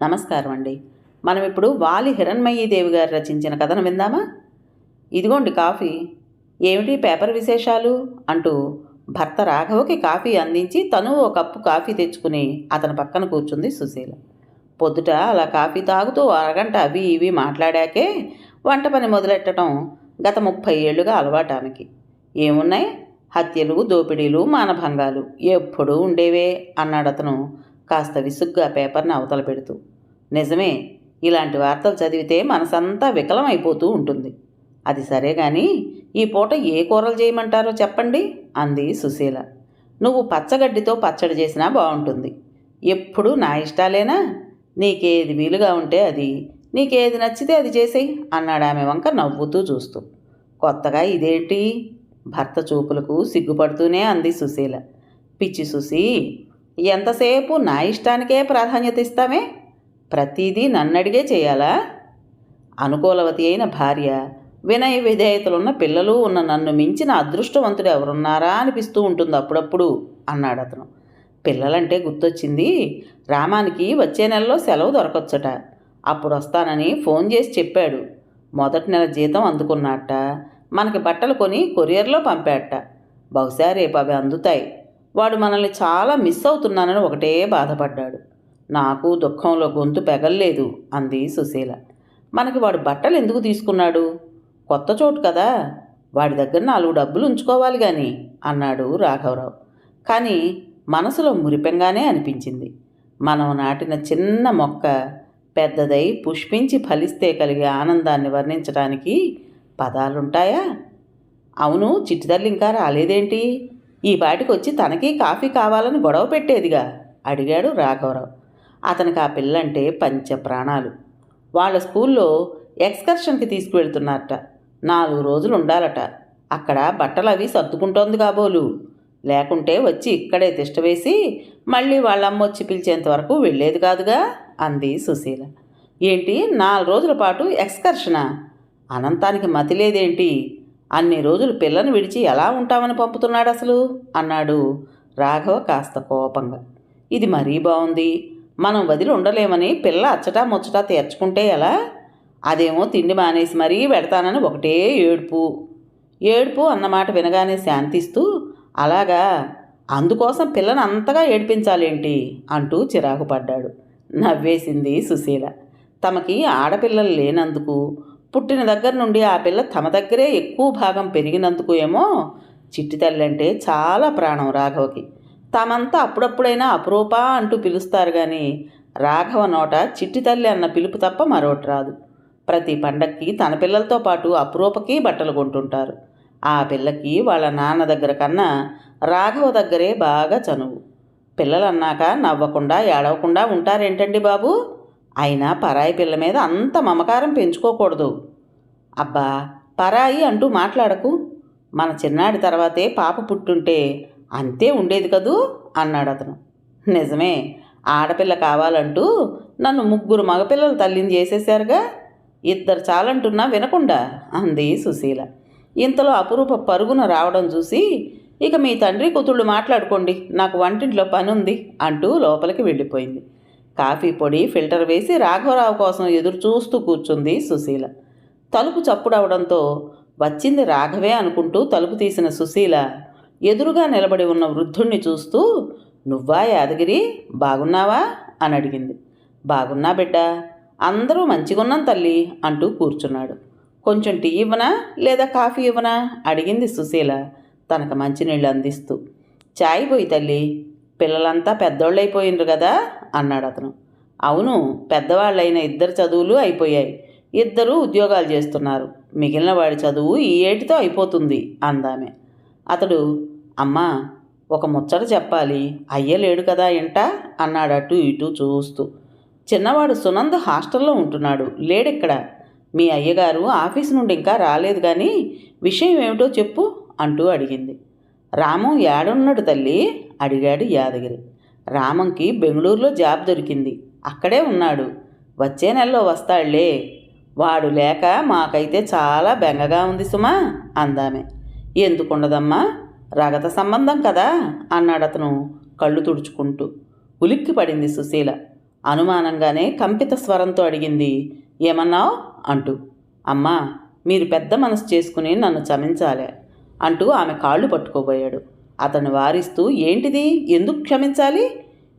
నమస్కారం అండి. మనం ఇప్పుడు వాలి హిరణ్మయీదేవి గారు రచించిన కథను విందామా? ఇదిగోండి కాఫీ. ఏమిటి పేపర్ విశేషాలు అంటూ భర్త రాఘవకి కాఫీ అందించి తను ఓ కప్పు కాఫీ తెచ్చుకుని అతని పక్కన కూర్చుంది సుశీల. పొద్దుట అలా కాఫీ తాగుతూ అరగంట అవి ఇవి మాట్లాడాకే వంట పని మొదలెట్టడం గత 30 ఏళ్లుగా అలవాటు ఆమెకి. ఏమున్నాయి, హత్యలు, దోపిడీలు, మానభంగాలు ఎప్పుడూ ఉండేవే అన్నాడు అతను కాస్త విసుగ్గా పేపర్ని అవతల పెడుతూ. నిజమే, ఇలాంటి వార్తలు చదివితే మనసంతా వికలమైపోతూ ఉంటుంది. అది సరే కానీ ఈ పూట ఏ కూరలు చేయమంటారో చెప్పండి అంది సుశీల. నువ్వు పచ్చగడ్డితో పచ్చడి చేసినా బాగుంటుంది. ఎప్పుడూ నా ఇష్టాలేనా? నీకేది వీలుగా ఉంటే అది, నీకేది నచ్చితే అది చేసేయి అన్నాడు ఆమె వంక నవ్వుతూ చూస్తూ. కొత్తగా ఇదేంటి? భర్త చూపులకు సిగ్గుపడుతూనే అంది సుశీల. పిచ్చి సుశీ, ఎంతసేపు నా ఇష్టానికే ప్రాధాన్యత ఇస్తామే? ప్రతీదీ నన్నడిగే చేయాలా? అనుకూలవతి అయిన భార్య, వినయ విధేయతలున్న పిల్లలు ఉన్న నన్ను మించిన అదృష్టవంతుడు ఎవరున్నారా అనిపిస్తూ ఉంటుంది అప్పుడప్పుడు అన్నాడు అతను. పిల్లలంటే గుర్తొచ్చింది, రామానికి వచ్చే నెలలో సెలవు దొరకొచ్చట. అప్పుడు వస్తానని ఫోన్ చేసి చెప్పాడు. మొదటి నెల జీతం అందుకున్నట్ట. మనకి బట్టలు కొని కొరియర్లో పంపాట. బహుశా రేపు అవి అందుతాయి. వాడు మనల్ని చాలా మిస్ అవుతున్నానని ఒకటే బాధపడ్డాడు. నాకు దుఃఖంలో గొంతు పెగల్లేదు అంది సుశీల. మనకి వాడు బట్టలు ఎందుకు తీసుకున్నాడు? కొత్త చోటు కదా, వాడి దగ్గర 4 డబ్బులు ఉంచుకోవాలి కానీ అన్నాడు రాఘవరావు. కానీ మనసులో మురిపెంగానే అనిపించింది. మనం నాటిన చిన్న మొక్క పెద్దదై పుష్పించి ఫలిస్తే కలిగే ఆనందాన్ని వర్ణించడానికి పదాలుంటాయా? అవును, చిట్టితల్లి ఇంకా రాలేదేంటి? ఈ పాటికి వచ్చి తనకి కాఫీ కావాలని గొడవ పెట్టేదిగా అడిగాడు రాఘవరావు. అతనికి ఆ పిల్లంటే పంచ ప్రాణాలు. వాళ్ళ స్కూల్లో ఎక్స్కర్షన్కి తీసుకువెళ్తున్నారట. 4 రోజులు ఉండాలట. అక్కడ బట్టలు అవి సర్దుకుంటోంది కాబోలు. లేకుంటే వచ్చి ఇక్కడే తిష్టవేసి మళ్ళీ వాళ్ళమ్మ వచ్చి పిలిచేంత వరకు వెళ్ళేది కాదుగా అంది సుశీల. ఏంటి, 4 రోజుల పాటు ఎక్స్కర్షనా? అనంతానికి మతి లేదేంటి? అన్ని రోజులు పిల్లను విడిచి ఎలా ఉంటామని పంపుతున్నాడు అసలు అన్నాడు రాఘవ కాస్త కోపంగా. ఇది మరీ బాగుంది. మనం వదిలి ఉండలేమని పిల్ల అచ్చటా ముచ్చటా తీర్చుకుంటే ఎలా? అదేమో తిండి మానేసి మరీ పెడతానని ఒకటే ఏడుపు. ఏడుపు అన్నమాట వినగానే శాంతిస్తూ, అలాగా, అందుకోసం పిల్లని అంతగా ఏడిపించాలేంటి అంటూ చిరాకు పడ్డాడు. నవ్వేసింది సుశీల. తమకి ఆడపిల్లలు లేనందుకు, పుట్టిన దగ్గర నుండి ఆ పిల్ల తమ దగ్గరే ఎక్కువ భాగం పెరిగినందుకు ఏమో చిట్టి తల్లి అంటే చాలా ప్రాణం రాఘవకి. తామంతా అప్పుడప్పుడైనా అపురూపా అంటూ పిలుస్తారు కానీ రాఘవ నోట చిట్టి తల్లి అన్న పిలుపు తప్ప మరొకటి రాదు. ప్రతి పండక్కి తన పిల్లలతో పాటు అపురూపకి బట్టలు కొంటుంటారు. ఆ పిల్లకి వాళ్ళ నాన్న దగ్గర కన్నా రాఘవ దగ్గరే బాగా చనువు. పిల్లలన్నాక నవ్వకుండా ఏడవకుండా ఉంటారేంటండి బాబు? అయినా పరాయి పిల్ల మీద అంత మమకారం పెంచుకోకూడదు. అబ్బా, పరాయి అంటూ మాట్లాడకు. మన చిన్నాడి తర్వాతే పాప పుట్టుంటే అంతే ఉండేది కదూ అన్నాడు అతను. నిజమే, ఆడపిల్ల కావాలంటూ నన్ను 3 మగపిల్లల తల్లిని చేసేశారుగా. 2 చాలంటున్నా వినకుండా అంది సుశీల. ఇంతలో అపురూప పరుగున రావడం చూసి, ఇక మీ తండ్రి కూతుళ్ళు మాట్లాడుకోండి, నాకు వంటింట్లో పని ఉంది అంటూ లోపలికి వెళ్ళిపోయింది. కాఫీ పొడి ఫిల్టర్ వేసి రాఘవరావు కోసం ఎదురు చూస్తూ కూర్చుంది సుశీల. తలుపు చప్పుడవడంతో వచ్చింది రాఘవే అనుకుంటూ తలుపు తీసిన సుశీల ఎదురుగా నిలబడి ఉన్న వృద్ధుణ్ణి చూస్తూ, నువ్వా యాదగిరి, బాగున్నావా అని అడిగింది. బాగున్నా బిడ్డ, అందరూ మంచిగున్నాం తల్లి అంటూ కూర్చున్నాడు. కొంచెం టీ ఇవ్వనా లేదా కాఫీ ఇవ్వనా అడిగింది సుశీల తనకు మంచినీళ్ళు అందిస్తూ. చాయ్ పోయి తల్లి, పిల్లలంతా పెద్దోళ్ళైపోయినరు కదా అన్నాడు అతను. అవును, పెద్దవాళ్ళైన 2 చదువులు అయిపోయాయి. 2 ఉద్యోగాలు చేస్తున్నారు. మిగిలిన వాడి చదువు ఈ ఏటితో అయిపోతుంది అందామె. అతడు, అమ్మా, ఒక ముచ్చట చెప్పాలి, అయ్యలేడు కదా ఇంట అన్నాడు అటు ఇటు చూస్తూ. చిన్నవాడు సునంద్ హాస్టల్లో ఉంటున్నాడు, లేడిక్కడ. మీ అయ్యగారు ఆఫీస్ నుండి ఇంకా రాలేదు కానీ విషయం ఏమిటో చెప్పు అంటూ అడిగింది. రామం ఏడున్నాడు తల్లి అడిగాడు యాదగిరి. రామంకి బెంగళూరులో జాబ్ దొరికింది, అక్కడే ఉన్నాడు. వచ్చే నెలలో వస్తాడులే. వాడు లేక మాకైతే చాలా బెంగగా ఉంది సుమా అందామె. ఎందుకుండదమ్మా, రగత సంబంధం కదా అన్నాడతను కళ్ళు తుడుచుకుంటూ. ఉలిక్కి పడింది సుశీల. అనుమానంగానే కంపిత స్వరంతో అడిగింది. ఏమన్నావు అంటూ. అమ్మా, మీరు పెద్ద మనసు చేసుకుని నన్ను క్షమించాలే అంటూ ఆమె కాళ్ళు పట్టుకోబోయాడు. అతన్ని వారిస్తూ, ఏంటిది, ఎందుకు క్షమించాలి,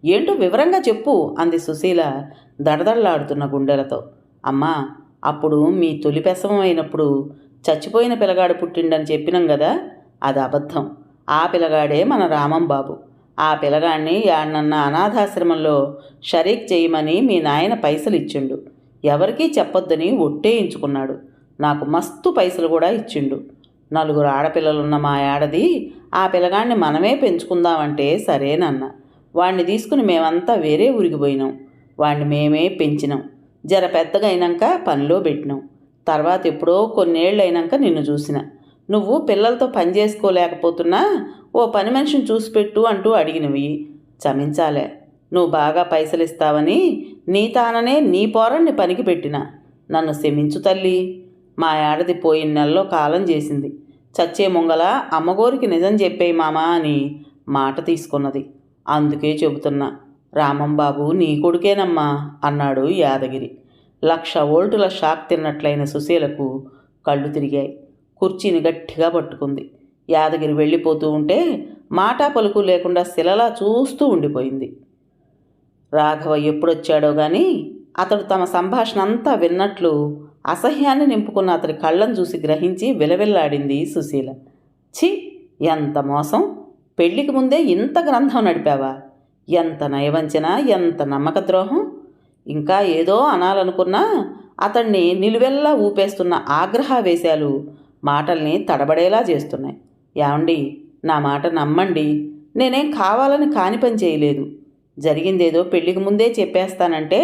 ఏంటో వివరంగా చెప్పు అంది సుశీల దడదడలాడుతున్న గుండెలతో. అమ్మా, అప్పుడు మీ తొలి పెసవం అయినప్పుడు చచ్చిపోయిన పిల్లగాడు పుట్టిండని చెప్పినాం కదా, అది అబద్ధం. ఆ పిల్లగాడే మన రామం బాబు. ఆ పిల్లగాడిని యాడనన్న అనాథాశ్రమంలో షరీక్ చేయమని మీ నాయన పైసలు ఇచ్చిండు. ఎవరికీ చెప్పొద్దని ఒట్టేయించుకున్నాడు. నాకు మస్తు పైసలు కూడా ఇచ్చిండు. 4 ఆడపిల్లలున్న మా ఏడది ఆ పిల్లగాడిని మనమే పెంచుకుందామంటే సరేనన్న. వాణ్ణి తీసుకుని మేమంతా వేరే ఊరికి పోయినాం. వాణ్ణి మేమే పెంచినాం. జర పెద్దగా అయినాక పనిలో పెట్టినాం. తర్వాత ఎప్పుడో కొన్నేళ్ళు అయినాక నిన్ను చూసిన. నువ్వు పిల్లలతో పని చేసుకోలేకపోతున్నా ఓ పని మనిషిని చూసిపెట్టు అంటూ అడిగినవి. క్షమించాలే. నువ్వు బాగా పైసలు ఇస్తావని నీ తాననే నీ పోరన్ని పనికి పెట్టిన. నన్ను క్షమించు తల్లి. మా ఏడది పోయిన నెలలో కాలం చేసింది. చచ్చే ముంగల అమ్మగోరికి నిజం చెప్పేయి మామా అని మాట తీసుకున్నది. అందుకే చెబుతున్నా, రామంబాబు నీ కొడుకేనమ్మా అన్నాడు యాదగిరి. 1,00,000 వోల్టుల షాక్ తిన్నట్లయిన సుశీలకు కళ్ళు తిరిగాయి. కుర్చీని గట్టిగా పట్టుకుంది. యాదగిరి వెళ్ళిపోతూ ఉంటే మాటా పలుకు లేకుండా శిలలా చూస్తూ ఉండిపోయింది. రాఘవ ఎప్పుడొచ్చాడో గాని అతడు తమ సంభాషణ అంతా విన్నట్లు అసహ్యాన్ని నింపుకున్న అతడి కళ్ళను చూసి గ్రహించి విలవిల్లాడింది సుశీల. ఛీ, ఎంత మోసం! పెళ్లికి ముందే ఇంత గ్రంథం నడిపావా? ఎంత నయవంచన, ఎంత నమ్మక ద్రోహం! ఇంకా ఏదో అనాలనుకున్నా అతన్ని నిలువెల్లా ఊపేస్తున్న ఆగ్రహావేశాలు మాటల్ని తడబడేలా చేస్తున్నాయి. యాండి, నా మాట నమ్మండి. నేనేం కావాలని కాని పని చేయలేదు. జరిగిందేదో పెళ్లికి ముందే చెప్పేస్తానంటే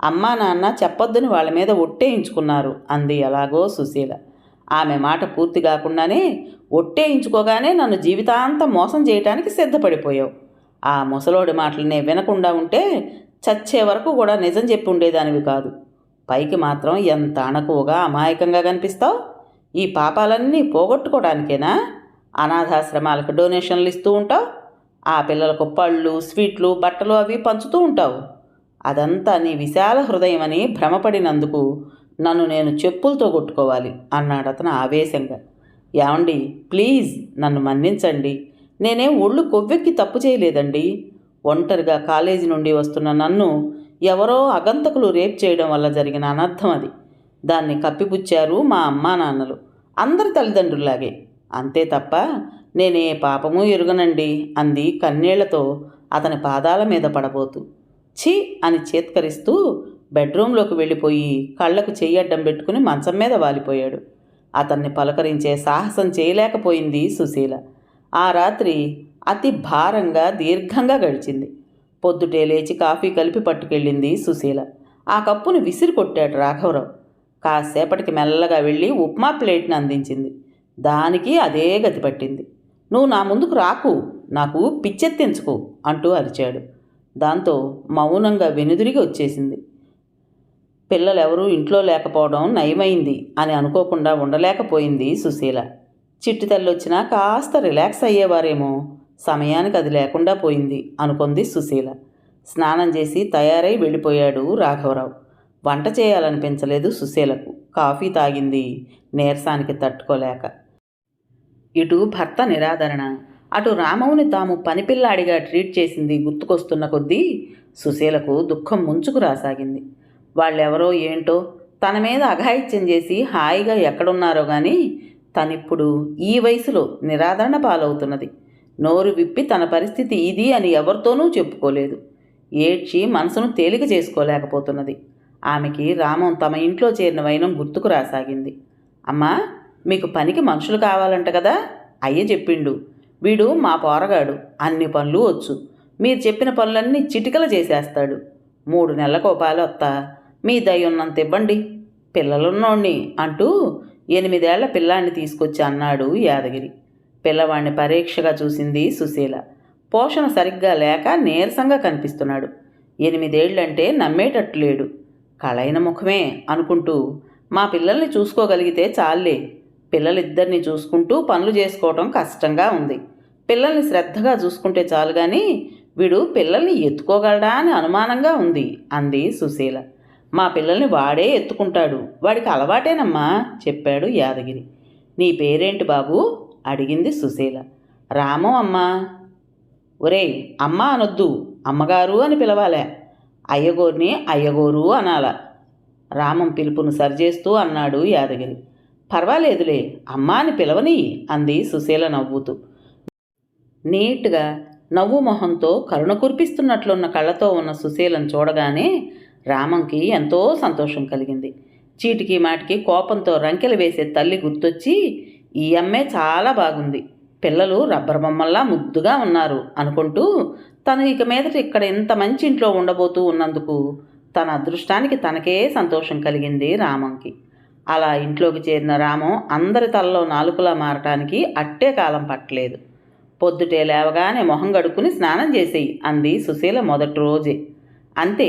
అమ్మా నాన్న చెప్పొద్దని వాళ్ళ మీద ఒట్టేయించుకున్నారు అంది ఎలాగో సుశీల. ఆమె మాట పూర్తి కాకుండానే, ఒట్టేయించుకోగానే నన్ను జీవితాంతం మోసం చేయటానికి సిద్ధపడిపోయావు. ఆ ముసలోడి మాటలనే వినకుండా ఉంటే చచ్చే వరకు కూడా నిజం చెప్పి ఉండేదానివి కాదు. పైకి మాత్రం ఎంత అణకువగా అమాయకంగా కనిపిస్తావు. ఈ పాపాలన్నీ పోగొట్టుకోవడానికేనా అనాథాశ్రమాలకు డొనేషన్లు ఇస్తూ ఉంటావు? ఆ పిల్లలకు పళ్ళు, స్వీట్లు, బట్టలు అవి పంచుతూ ఉంటావు. అదంతా నీ విశాల హృదయమని భ్రమపడినందుకు నన్ను నేను చెప్పులతో కొట్టుకోవాలి అన్నాడు అతను ఆవేశంగా. యాండి, ప్లీజ్ నన్ను మన్నించండి. నేనేం ఒళ్ళు కొవ్వెక్కి తప్పు చేయలేదండి. ఒంటరిగా కాలేజీ నుండి వస్తున్న నన్ను ఎవరో అగంతకులు రేప్ చేయడం వల్ల జరిగిన అనర్థం అది. దాన్ని కప్పిపుచ్చారు మా అమ్మా నాన్నలు, అందరి తల్లిదండ్రుల్లాగే. అంతే తప్ప నేనే పాపము ఎరుగనండి అంది కన్నీళ్లతో అతని పాదాల మీద పడబోతూ. ఛీ అని చేత్కరిస్తూ బెడ్రూంలోకి వెళ్ళిపోయి కళ్ళకు చెయ్యడ్డం పెట్టుకుని మంచం మీద వాలిపోయాడు. అతన్ని పలకరించే సాహసం చేయలేకపోయింది సుశీల. ఆ రాత్రి అతి భారంగా దీర్ఘంగా గడిచింది. పొద్దుటే లేచి కాఫీ కలిపి పట్టుకెళ్ళింది సుశీల. ఆ కప్పును విసిరి కొట్టాడు రాఘవరావు. కాసేపటికి మెల్లగా వెళ్ళి ఉప్మా ప్లేట్ని అందించింది. దానికి అదే గతి పట్టింది. నువ్వు నా ముందుకు రాకు, నాకు పిచ్చెత్తించుకు అంటూ అరిచాడు. దాంతో మౌనంగా వెనుదిరిగి వచ్చేసింది. పిల్లలెవరూ ఇంట్లో లేకపోవడం నయమైంది అని అనుకోకుండా ఉండలేకపోయింది సుశీల. చిట్టి తల్లి వచ్చినా కాస్త రిలాక్స్ అయ్యేవారేమో, సమయానికి అది లేకుండా పోయింది అనుకుంది సుశీల. స్నానం చేసి తయారై వెళ్ళిపోయాడు రాఘవరావు. వంట చేయాలనిపించలేదు సుశీలకు. కాఫీ తాగింది నీరసానికి తట్టుకోలేక. ఇటు భర్త నిరాదరణ, అటు రామవుని తాము పనిపిల్లాడిగా ట్రీట్ చేసింది గుర్తుకొస్తున్న కొద్దీ సుశీలకు దుఃఖం ముంచుకు రాసాగింది. వాళ్ళెవరో ఏంటో తన మీద అఘాయిత్యం చేసి హాయిగా ఎక్కడున్నారో కానీ తనిప్పుడు ఈ వయసులో నిరాదరణ పాలవుతున్నది. నోరు విప్పి తన పరిస్థితి ఇది అని ఎవరితోనూ చెప్పుకోలేదు. ఏడ్చి మనసును తేలిక చేసుకోలేకపోతున్నది. ఆమెకి రామం తమ ఇంట్లో చేరిన వైనం గుర్తుకు రాసాగింది. అమ్మా, మీకు పనికి మనుషులు కావాలంట కదా, అయ్య చెప్పిండు. వీడు మా పోరగాడు, అన్ని పనులు వచ్చు. మీరు చెప్పిన పనులన్నీ చిటికలు చేసేస్తాడు. 3 నెలలకు పాలొత్తా, మీ దయ్యున్నంత ఇవ్వండి, పిల్లలున్నోణ్ణి అంటూ 8 ఏళ్ల పిల్లాన్ని తీసుకొచ్చి అన్నాడు యాదగిరి. పిల్లవాణ్ణి పరీక్షగా చూసింది సుశీల. పోషణ సరిగ్గా లేక నీరసంగా కనిపిస్తున్నాడు. 8 ఏళ్లంటే నమ్మేటట్టు లేడు. కళైన ముఖమే అనుకుంటూ, మా పిల్లల్ని చూసుకోగలిగితే చాలే. పిల్లలిద్దరినీ చూసుకుంటూ పనులు చేసుకోవటం కష్టంగా ఉంది. పిల్లల్ని శ్రద్ధగా చూసుకుంటే చాలు కానీ వీడు పిల్లల్ని ఎత్తుకోగలడా అని అనుమానంగా ఉంది అంది సుశీల. మా పిల్లల్ని వాడే ఎత్తుకుంటాడు, వాడికి అలవాటేనమ్మా చెప్పాడు యాదగిరి. నీ పేరేంటి బాబూ అడిగింది సుశీల. రామం అమ్మా. ఒరేయ్, అమ్మ అనొద్దు, అమ్మగారు అని పిలవాలే. అయ్యగోరిని అయ్యగోరు అనాల. రామం పిలుపును సరిచేస్తూ అన్నాడు యాదగిరి. పర్వాలేదులే, అమ్మ అని పిలవని అంది సుశీల నవ్వుతూ. నీట్గా నవ్వు మొహంతో కరుణ కురిపిస్తున్నట్లున్న కళ్ళతో ఉన్న సుశీలను చూడగానే రామంకి ఎంతో సంతోషం కలిగింది. చీటికి మాటికి కోపంతో రంకెలు వేసే తల్లి గుర్తొచ్చి, ఈ అమ్మే చాలా బాగుంది, పిల్లలు రబ్బర్ బొమ్మల్లా ముద్దుగా ఉన్నారు అనుకుంటూ తను ఇక మీదట ఇక్కడ ఇంత మంచి ఇంట్లో ఉండబోతూ ఉన్నందుకు తన అదృష్టానికి తనకే సంతోషం కలిగింది రామంకి. అలా ఇంట్లోకి చేరిన రామం అందరి తలలో నాలుకలా మారటానికి అట్టే కాలం పట్టలేదు. పొద్దుటే లేవగానే మొహం గడుక్కుని స్నానం చేసేయి అంది సుశీల మొదటి రోజే. అంతే,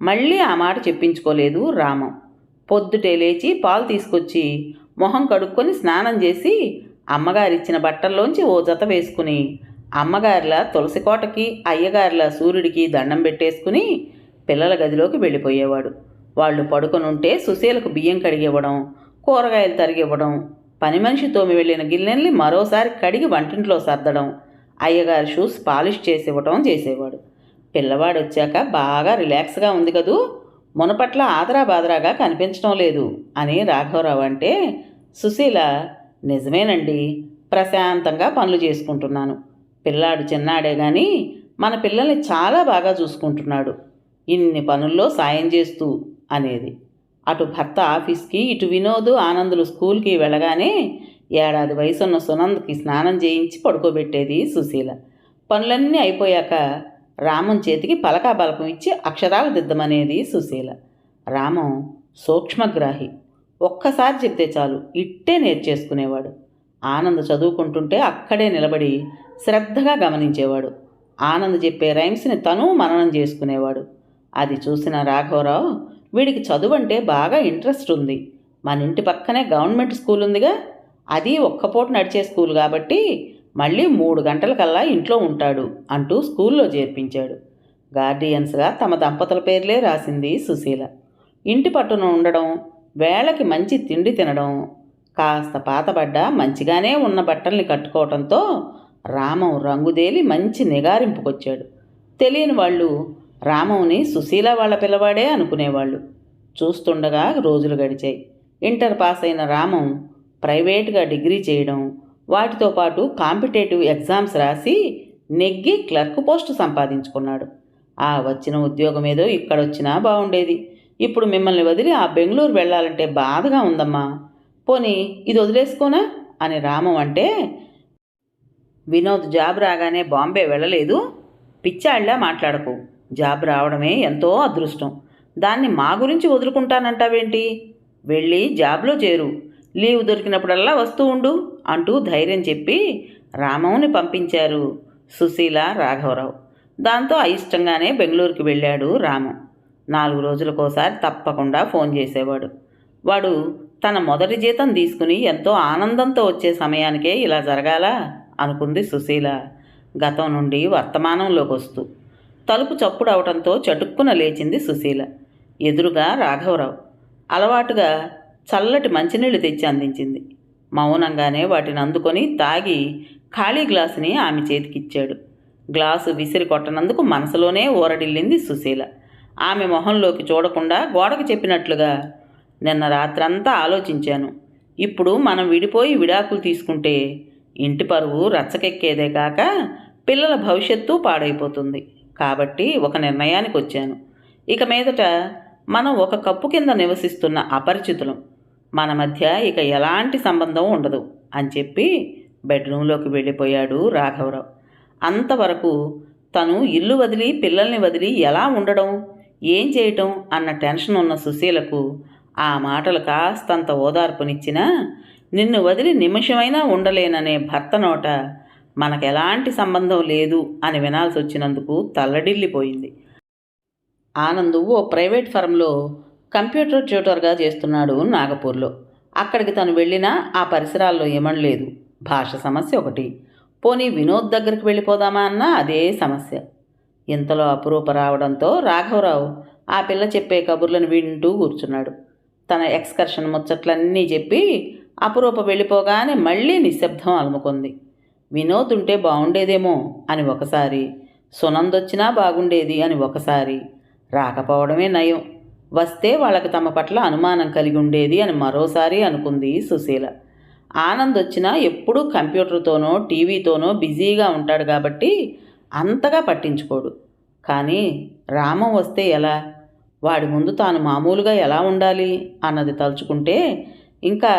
మళ్ళీ ఆ మాట చెప్పించుకోలేదు రామం. పొద్దుటే లేచి పాలు తీసుకొచ్చి మొహం కడుక్కొని స్నానం చేసి అమ్మగారిచ్చిన బట్టల్లోంచి ఓ జత వేసుకుని అమ్మగారిలా తులసి కోటకి అయ్యగారిలా సూర్యుడికి దండం పెట్టేసుకుని పిల్లల గదిలోకి వెళ్ళిపోయేవాడు. వాళ్ళు పడుకొనుంటే సుశీలకు బియ్యం కడిగివ్వడం, కూరగాయలు తరిగివ్వడం, పని మనిషి తోమి వెళ్ళిన గిన్నెల్ని మరోసారి కడిగి వంటింట్లో సర్దడం, అయ్యగారి షూస్ పాలిష్ చేసివ్వటం చేసేవాడు. పిల్లవాడు వచ్చాక బాగా రిలాక్స్గా ఉంది కదూ, మునపట్ల ఆదరా బాదరాగా కనిపించడం లేదు అని రాఘవరావు అంటే సుశీల, నిజమేనండి, ప్రశాంతంగా పనులు చేసుకుంటున్నాను. పిల్లాడు చిన్నాడే కానీ మన పిల్లల్ని చాలా బాగా చూసుకుంటున్నాడు, ఇన్ని పనుల్లో సాయం చేస్తూ అనేది. అటు భర్త ఆఫీస్కి, ఇటు వినోద్ ఆనందులు స్కూల్కి వెళ్ళగానే ఏడాది వయసున్న సునంద్కి స్నానం చేయించి పడుకోబెట్టేది సుశీల. పనులన్నీ అయిపోయాక రామం చేతికి పలకా బలకం ఇచ్చి అక్షరాలు దిద్దమనేది సుశీల. రామం సూక్ష్మగ్రాహి, ఒక్కసారి చెప్తే చాలు ఇట్టే నేర్చేసుకునేవాడు. ఆనంద్ చదువుకుంటుంటే అక్కడే నిలబడి శ్రద్ధగా గమనించేవాడు. ఆనంద్ చెప్పే రైమ్స్ని తను మననం చేసుకునేవాడు. అది చూసిన రాఘవరావు, వీడికి చదువు అంటే బాగా ఇంట్రెస్ట్ ఉంది, మన ఇంటి పక్కనే గవర్నమెంట్ స్కూల్ ఉందిగా, అది ఒక్కపూట నడిచే స్కూల్ కాబట్టి మళ్ళీ 3 గంటలకల్లా ఇంట్లో ఉంటాడు అంటూ స్కూల్లో చేర్పించాడు. గార్డియన్స్గా తమ దంపతుల పేర్లే రాసింది సుశీల. ఇంటి పట్టున ఉండడం, వేళకి మంచి తిండి తినడం, కాస్త పాతబడ్డ మంచిగానే ఉన్న బట్టల్ని కట్టుకోవడంతో రామం రంగుదేలి మంచి నిగారింపుకొచ్చాడు. తెలియని వాళ్ళు రామంని సుశీల వాళ్ళ పిల్లవాడే అనుకునేవాళ్ళు. చూస్తుండగా రోజులు గడిచాయి. ఇంటర్ పాస్ అయిన రామం ప్రైవేటుగా డిగ్రీ చేయడం, వాటితో పాటు కాంపిటేటివ్ ఎగ్జామ్స్ రాసి నెగ్గి క్లర్క్ పోస్టు సంపాదించుకున్నాడు. ఆ వచ్చిన ఉద్యోగం ఏదో ఇక్కడొచ్చినా బాగుండేది, ఇప్పుడు మిమ్మల్ని వదిలి ఆ బెంగళూరు వెళ్ళాలంటే బాధగా ఉందమ్మా, పోనీ ఇది వదిలేసుకోనా అని రామం అంటే, వినోద్ జాబ్ రాగానే బాంబే వెళ్ళలేదు, పిచ్చాళ్ళ మాట్లాడకు, జాబ్ రావడమే ఎంతో అదృష్టం, దాన్ని మా గురించి వదులుకుంటానంటావేంటి, వెళ్ళి జాబ్లో చేరు, లీవ్ దొరికినప్పుడల్లా వస్తూ ఉండు అంటూ ధైర్యం చెప్పి రామంని పంపించారు సుశీల, రాఘవరావు. దాంతో అయిష్టంగానే బెంగళూరుకి వెళ్ళాడు రామం. 4 రోజులకోసారి తప్పకుండా ఫోన్ చేసేవాడు. వాడు తన మొదటి జీతం తీసుకుని ఎంతో ఆనందంతో వచ్చే సమయానికే ఇలా జరగాలా అనుకుంది సుశీల గతం నుండి వర్తమానంలోకి వస్తూ. తలుపు చప్పుడు అవటంతో చటుక్కున లేచింది సుశీల. ఎదురుగా రాఘవరావు అలవాటుగా చల్లటి మంచినీళ్లు తెచ్చి అందించింది. మౌనంగానే వాటిని అందుకొని తాగి ఖాళీ గ్లాసుని ఆమె చేతికిచ్చాడు. గ్లాసు విసిరి కొట్టనందుకు మనసులోనే ఊరడిల్లింది సుశీల. ఆమె మొహంలోకి చూడకుండా గోడకు చెప్పినట్లుగా, నిన్న రాత్రంతా ఆలోచించాను, ఇప్పుడు మనం విడిపోయి విడాకులు తీసుకుంటే ఇంటి పరువు రచ్చకెక్కేదే కాక పిల్లల భవిష్యత్తు పాడైపోతుంది. కాబట్టి ఒక నిర్ణయానికి వచ్చాను. ఇక మీదట మనం ఒక కప్పు కింద నివసిస్తున్న అపరిచితులం, మన మధ్య ఇక ఎలాంటి సంబంధం ఉండదు అని చెప్పి బెడ్రూమ్లోకి వెళ్ళిపోయాడు రాఘవరావు. అంతవరకు తను ఇల్లు వదిలి పిల్లల్ని వదిలి ఎలా ఉండడం, ఏం చేయటం అన్న టెన్షన్ ఉన్న సుశీలకు ఆ మాటలు కాస్తంత ఓదార్పునిచ్చినా, నిన్ను వదిలి నిమిషమైనా ఉండలేననే భర్త నోట మనకెలాంటి సంబంధం లేదు అని వినాల్సి వచ్చినందుకు తల్లడిల్లిపోయింది. ఆనంద్ ఓ ప్రైవేట్ ఫర్మ్లో కంప్యూటర్ ట్యూటర్గా చేస్తున్నాడు నాగపూర్లో. అక్కడికి తను వెళ్ళినా ఆ పరిసరాల్లో ఏమనలేదు, భాష సమస్య ఒకటి. పోనీ వినోద్ దగ్గరికి వెళ్ళిపోదామా అన్నా అదే సమస్య. ఇంతలో అపురూప రావడంతో రాఘవరావు ఆ పిల్ల చెప్పే కబుర్లను వింటూ కూర్చున్నాడు. తన ఎక్స్కర్షన్ ముచ్చట్లన్నీ చెప్పి అపురూప వెళ్ళిపోగానే మళ్ళీ నిశ్శబ్దం అలుముకుంది. వినోద్ ఉంటే బాగుండేదేమో అని ఒకసారి, సునందొచ్చినా బాగుండేది అని ఒకసారి, రాకపోవడమే నయం, వస్తే వాళ్ళకి తమ పట్ల అనుమానం కలిగి ఉండేది అని మరోసారి అనుకుంది సుశీల. ఆనంద్ వచ్చినా ఎప్పుడూ కంప్యూటర్తోనో టీవీతోనో బిజీగా ఉంటాడు కాబట్టి అంతగా పట్టించుకోడు. కానీ రామం వస్తే ఎలా, వాడి ముందు తాను మామూలుగా ఎలా ఉండాలి అన్నది తలుచుకుంటే ఇంకా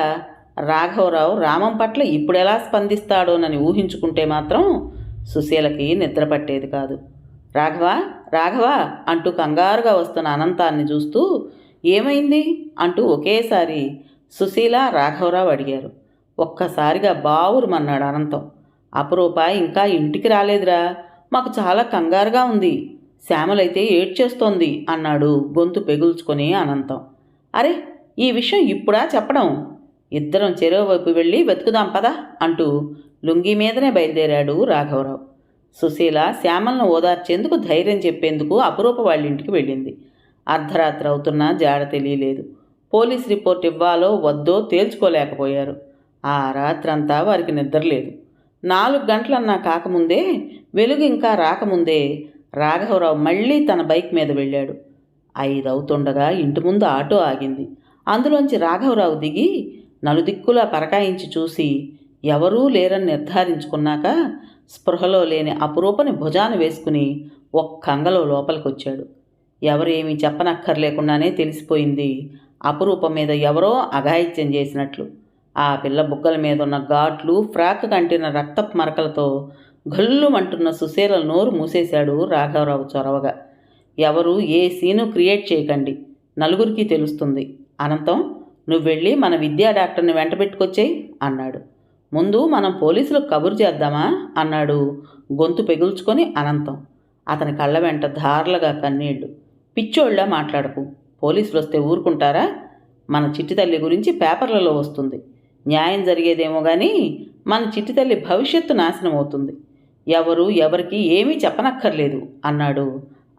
రాఘవరావు రామం పట్ల ఇప్పుడెలా స్పందిస్తాడోనని ఊహించుకుంటే మాత్రం సుశీలకి నిద్ర పట్టేది కాదు. రాఘవా రాఘవా అంటూ కంగారుగా వస్తున్న అనంతాన్ని చూస్తూ ఏమైంది అంటూ ఒకేసారి సుశీల రాఘవరావు అడిగారు. ఒక్కసారిగా బావురుమన్నాడు అనంతం. అపురూప ఇంకా ఇంటికి రాలేదురా, మాకు చాలా కంగారుగా ఉంది, శ్యామలైతే ఏడ్చేస్తోంది అన్నాడు గొంతు పెగుల్చుకొని అనంతం. అరే, ఈ విషయం ఇప్పుడా చెప్పడం, ఇద్దరం చెరువు వైపు వెళ్ళి వెతుకుదాం పదా అంటూ లుంగీ మీదనే బయలుదేరాడు రాఘవరావు. సుశీల శ్యామలను ఓదార్చేందుకు ధైర్యం చెప్పేందుకు అపురూప వాళ్ళ ఇంటికి వెళ్ళింది. అర్ధరాత్రి అవుతున్నా జాడ తెలియలేదు. పోలీస్ రిపోర్ట్ ఇవ్వాలో వద్దో తేల్చుకోలేకపోయారు. ఆ రాత్రంతా వారికి నిద్రలేదు. 4 గంటలన్నా కాకముందే, వెలుగు ఇంకా రాకముందే రాఘవరావు మళ్ళీ తన బైక్ మీద వెళ్ళాడు. 5 అవుతుండగా ఇంటి ముందు ఆటో ఆగింది. అందులోంచి రాఘవరావు దిగి నలుదిక్కులా పరకాయించి చూసి ఎవరూ లేరని నిర్ధారించుకున్నాక స్పృహలో లేని అపురూపని భుజాన వేసుకుని ఒక్కంగలో లోపలికొచ్చాడు. ఎవరేమీ చెప్పనక్కర్లేకుండానే తెలిసిపోయింది అపురూపం మీద ఎవరో అఘాయిత్యం చేసినట్లు. ఆ పిల్ల బుగ్గల మీద ఉన్న ఘాట్లు, ఫ్రాక్ కంటిన రక్తపు మరకలతో గల్లుమంటున్న సుశీల నోరు మూసేశాడు రాఘవరావు చొరవగా. ఎవరు ఏ సీను క్రియేట్ చేయకండి, నలుగురికి తెలుస్తుంది. అనంతం, నువ్వు వెళ్ళి మన విద్యా డాక్టర్ని వెంట పెట్టుకొచ్చేయి అన్నాడు. ముందు మనం పోలీసులకు కబురు చేద్దామా అన్నాడు గొంతు పెగుల్చుకొని అనంతం. అతని కళ్ళ వెంట ధారలుగా కన్నీళ్లు. పిచ్చోళ్ళ మాట్లాడకు, పోలీసులు వస్తే ఊరుకుంటారా? మన చిట్టి తల్లి గురించి పేపర్లలో వస్తుంది, న్యాయం జరిగేదేమో కానీ మన చిట్టి తల్లి భవిష్యత్తు నాశనం అవుతుంది. ఎవరు ఎవరికి ఏమీ చెప్పనక్కర్లేదు అన్నాడు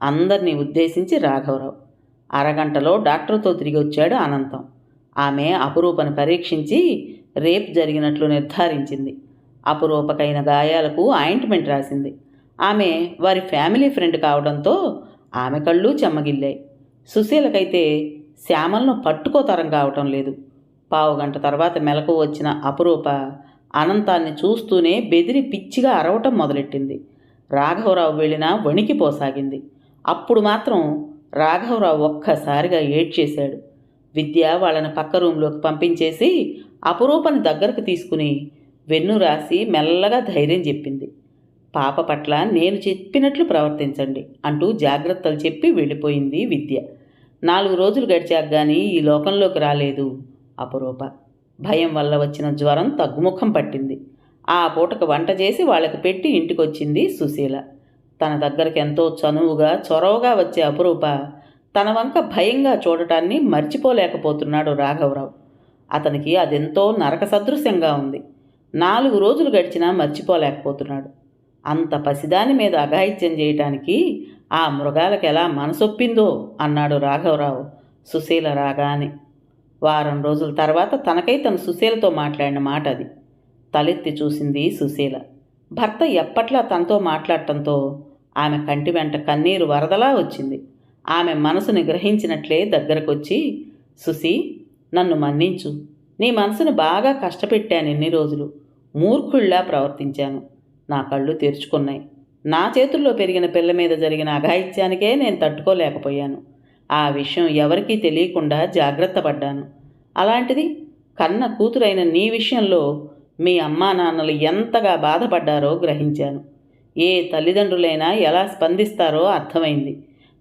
అందరినీ ఉద్దేశించి రాఘవరావు. అరగంటలో డాక్టర్తో తిరిగి వచ్చాడు అనంతం. ఆమె అపురూపను పరీక్షించి రేప్ జరిగినట్లు నిర్ధారించింది. అపురూపకైన గాయాలకు ఆయింట్మెంట్ రాసింది. ఆమె వారి ఫ్యామిలీ ఫ్రెండ్ కావడంతో ఆమె కళ్ళు చెమ్మగిల్లాయి. సుశీలకైతే శ్యామలను పట్టుకోతరం కావటం లేదు. 15 గంట తర్వాత మెలకు వచ్చిన అపురూప అనంతాన్ని చూస్తూనే బెదిరి పిచ్చిగా అరవటం మొదలెట్టింది. రాఘవరావు వెళ్ళినా వణికిపోసాగింది. అప్పుడు మాత్రం రాఘవరావు ఒక్కసారిగా ఏడ్చేశాడు. విద్య వాళ్ళని పక్క రూంలోకి పంపించేసి అపురూపని దగ్గరకు తీసుకుని వెన్ను రాసి మెల్లగా ధైర్యం చెప్పింది. పాప పట్ల నేను చెప్పినట్లు ప్రవర్తించండి అంటూ జాగ్రత్తలు చెప్పి వెళ్ళిపోయింది విద్య. 4 రోజులు గడిచాక కానీ ఈ లోకంలోకి రాలేదు అపురూప. భయం వల్ల వచ్చిన జ్వరం తగ్గుముఖం పట్టింది. ఆ పూటకు వంట చేసి వాళ్ళకి పెట్టి ఇంటికొచ్చింది సుశీల. తన దగ్గరికి ఎంతో చనువుగా చొరవగా వచ్చే అపురూప తన వంక భయంగా చూడటాన్ని మర్చిపోలేకపోతున్నాడు రాఘవరావు. అతనికి అదెంతో నరక సదృశ్యంగా ఉంది. 4 రోజులు గడిచినా మర్చిపోలేకపోతున్నాడు. అంత పసిదాని మీద అఘాయిత్యం చేయటానికి ఆ మృగాలకు ఎలా మనసొప్పిందో అన్నాడు రాఘవరావు సుశీల రాగానే. వారం రోజుల తర్వాత తనకై తను సుశీలతో మాట్లాడిన మాట అది. తలెత్తి చూసింది సుశీల. భర్త ఎప్పట్లా తనతో మాట్లాడటంతో ఆమె కంటి వెంట కన్నీరు వరదలా వచ్చింది. ఆమె మనసుని గ్రహించినట్లే దగ్గరకొచ్చి, సుశీ, నన్ను మన్నించు, నీ మనసును బాగా కష్టపెట్టాను, ఎన్ని రోజులు మూర్ఖుళ్లా ప్రవర్తించాను, నా కళ్ళు తెరుచుకున్నాయి. నా చేతుల్లో పెరిగిన పిల్ల మీద జరిగిన అఘాయిత్యానికే నేను తట్టుకోలేకపోయాను. ఆ విషయం ఎవరికీ తెలియకుండా జాగ్రత్త పడ్డాను. అలాంటిది కన్న కూతురైన నీ విషయంలో మీ అమ్మా నాన్నలు ఎంతగా బాధపడ్డారో గ్రహించాను. ఏ తల్లిదండ్రులైనా ఎలా స్పందిస్తారో అర్థమైంది.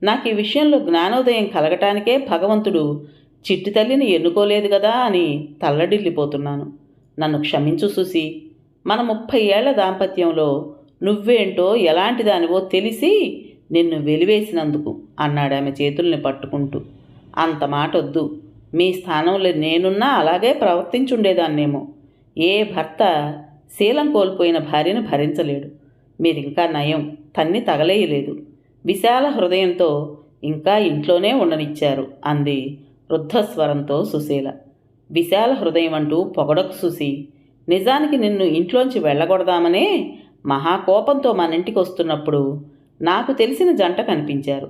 నాకు ఈ విషయంలో జ్ఞానోదయం కలగటానికే భగవంతుడు చిట్టి తల్లిని ఎన్నుకోలేదు కదా అని తల్లడిల్లిపోతున్నాను. నన్ను క్షమించు సుశీ. మన 30 ఏళ్ల దాంపత్యంలో నువ్వేంటో ఎలాంటి దానివో తెలిసి నిన్ను వెలివేసినందుకు అన్నాడు ఆమె చేతుల్ని పట్టుకుంటూ. అంత మాట వద్దు. మీ స్థానంలో నేనున్నా అలాగే ప్రవర్తించుండేదాన్నేమో. ఏ భర్త శీలం కోల్పోయిన భార్యను భరించలేడు. మీరింకా నయం, తన్ని తగలేయలేదు. విశాల హృదయంతో ఇంకా ఇంట్లోనే ఉండనిచ్చారు అంది వృద్ధస్వరంతో సుశీల. విశాల హృదయం అంటూ పొగడకు సుసి. నిజానికి నిన్ను ఇంట్లోంచి వెళ్ళగొడదామనే మహాకోపంతో మన ఇంటికి వస్తున్నప్పుడు నాకు తెలిసిన జంట కనిపించారు.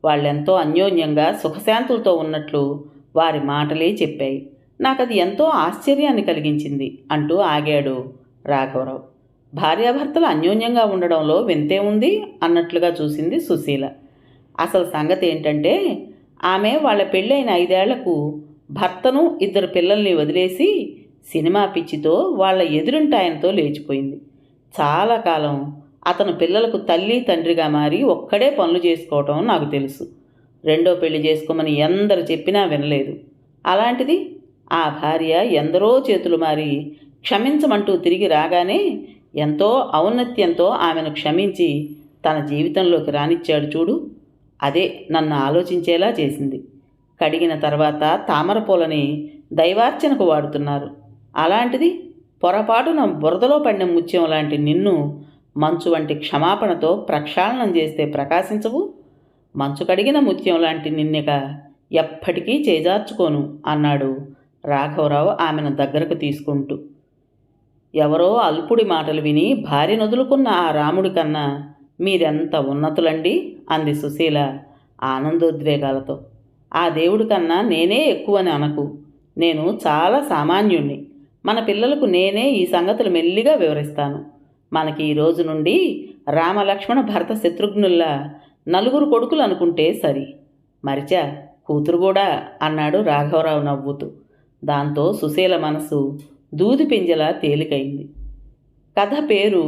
వాళ్ళెంతో అన్యోన్యంగా సుఖశాంతులతో ఉన్నట్లు వారి మాటలే చెప్పాయి. నాకది ఎంతో ఆశ్చర్యాన్ని కలిగించింది అంటూ ఆగాడు రాఘవరావు. భార్యాభర్తలు అన్యోన్యంగా ఉండడంలో వింతే ఉంది అన్నట్లుగా చూసింది సుశీల. అసలు సంగతి ఏంటంటే ఆమె వాళ్ళ పెళ్ళైన 5 ఏళ్లకు భర్తను 2 పిల్లల్ని వదిలేసి సినిమా పిచ్చితో వాళ్ళ ఎదురింటాయనతో లేచిపోయింది. చాలా కాలం అతను పిల్లలకు తల్లి తండ్రిగా మారి ఒక్కడే పనులు చేసుకోవటం నాకు తెలుసు. రెండో పెళ్లి చేసుకోమని ఎందరు చెప్పినా వినలేదు. అలాంటిది ఆ భార్య ఎందరో చేతులు మారి క్షమించమంటూ తిరిగి రాగానే ఎంతో ఔన్నత్యంతో ఆమెను క్షమించి తన జీవితంలోకి రానిచ్చాడు చూడు. అదే నన్ను ఆలోచించేలా చేసింది. కడిగిన తర్వాత తామర పూలని దైవార్చనకు వాడుతున్నారు. అలాంటిది పొరపాటున బురదలో పడిన ముత్యం లాంటి నిన్ను మంచు వంటి క్షమాపణతో ప్రక్షాళనం చేస్తే ప్రకాశించవు. మంచు కడిగిన ముత్యం లాంటి నిన్నెక ఎప్పటికీ చేజార్చుకోను అన్నాడు రాఘవరావు ఆమెను దగ్గరకు తీసుకుంటూ. ఎవరో అల్పుడి మాటలు విని భార్య నొదులుకున్న ఆ రాముడి కన్నా మీరెంత ఉన్నతులండి అంది సుశీల ఆనందోద్వేగాలతో. ఆ దేవుడి కన్నా నేనే ఎక్కువని అనకు. నేను చాలా సామాన్యుణ్ణి. మన పిల్లలకు నేనే ఈ సంగతులు మెల్లిగా వివరిస్తాను. మనకి ఈ రోజు నుండి రామలక్ష్మణ భరత శత్రుఘ్నుల్లా 4 కొడుకులు అనుకుంటే సరి. మరిచా కూతురు కూడా అన్నాడు రాఘవరావు నవ్వుతూ. దాంతో సుశీల మనసు దూది పింజలా తేలికైంది. కథ పేరు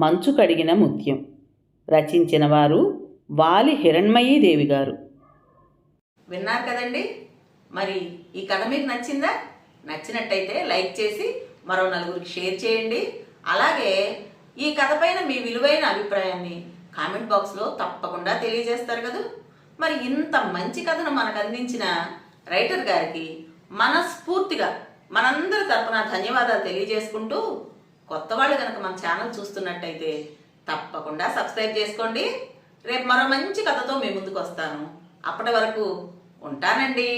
మంచు కడిగిన ముత్యం. రచించిన వారు వాలి హిరణ్మయీదేవి గారు. విన్నారు కదండి. మరి ఈ కథ మీకు నచ్చిందా? నచ్చినట్టయితే లైక్ చేసి మరో 4కి షేర్ చేయండి. అలాగే ఈ కథ పైన మీ విలువైన అభిప్రాయాన్ని కామెంట్ బాక్స్లో తప్పకుండా తెలియజేస్తారు కదా. మరి ఇంత మంచి కథను మనకు అందించిన రైటర్ గారికి మనస్ఫూర్తిగా మనందరి తరపున ధన్యవాదాలు తెలియజేసుకుంటూ, కొత్త వాళ్ళు కనుక మన ఛానల్ చూస్తున్నట్టయితే తప్పకుండా సబ్స్క్రైబ్ చేసుకోండి. రేపు మరో మంచి కథతో మీ ముందుకు వస్తాను. అప్పటి వరకు ఉంటానండి.